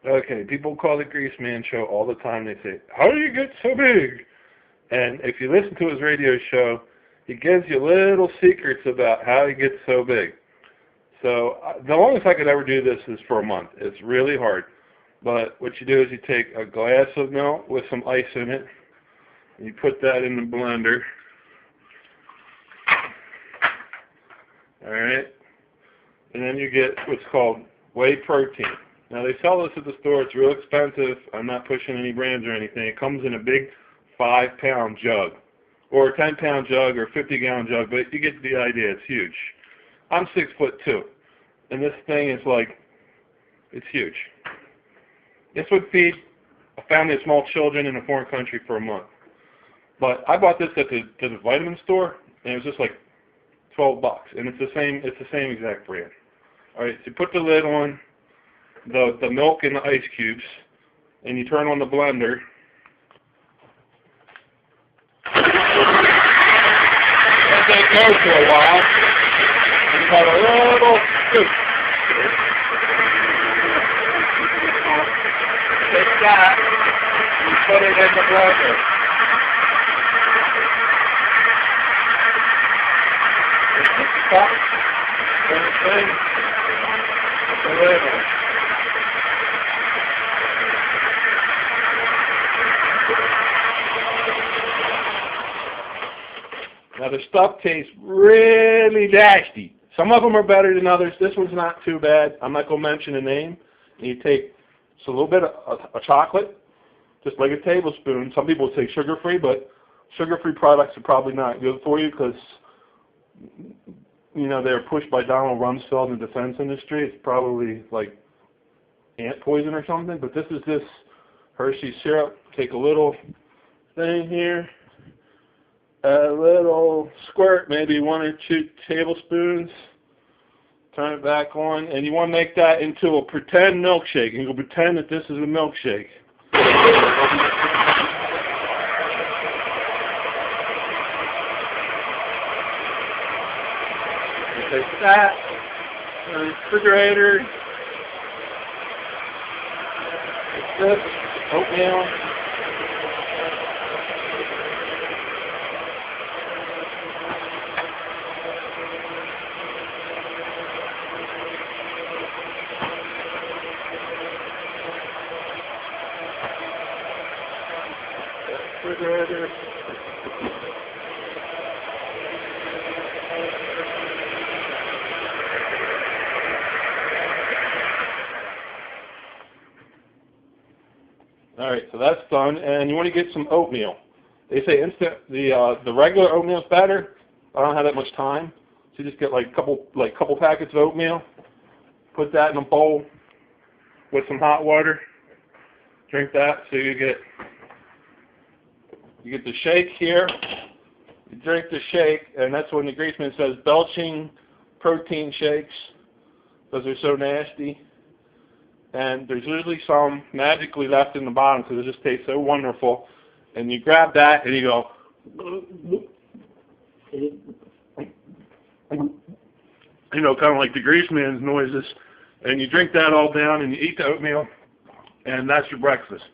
Okay, people call the Greaseman show all the time. They say, "How do you get so big?" And if you listen to his radio show, he gives you little secrets about how he gets so big. So the longest I could ever do this is for a month. It's really hard. But what you do is you take a glass of milk with some ice in it, and you put that in the blender. All right? And then you get what's called whey protein. Now, they sell this at the store. It's real expensive. I'm not pushing any brands or anything. It comes in a big 5-pound jug, or a 10-pound jug, or a 50-gallon jug, but you get the idea. It's huge. I'm 6'2", and this thing is like, it's huge. This would feed a family of small children in a foreign country for a month. But I bought this at the vitamin store, and it was just like $12, and it's the same exact brand. All right, so you put the lid on the milk and the ice cubes, and you turn on the blender. Let that go for a while. And got a little scoop. Take that and put it in the blender. Stop and thing. Put the lid on. Now the stuff tastes really nasty. Some of them are better than others. This one's not too bad. I'm not going to mention a name. And you take just a little bit of chocolate, just like a tablespoon. Some people would say sugar-free, but sugar-free products are probably not good for you because, you know, they're pushed by Donald Rumsfeld in the defense industry. It's probably like ant poison or something. But this is this Hershey syrup. Take a little thing here. A little squirt, maybe 1 or 2 tablespoons. Turn it back on, and you want to make that into a pretend milkshake. And you'll pretend that this is a milkshake. You take that, in the refrigerator. Take this, oatmeal. Refrigerator. All right, so that's done, and you want to get some oatmeal. They say the regular oatmeal is better. I don't have that much time, so you just get like a couple packets of oatmeal. Put that in a bowl with some hot water. Drink that, so you get the shake here. You drink the shake, and that's when the Greaseman says Belching Protien shakes, because they're so nasty. And there's usually some magically left in the bottom because it just tastes so wonderful. And you grab that and you go, you know, kind of like the Greaseman's noises. And you drink that all down and you eat the oatmeal, and that's your breakfast.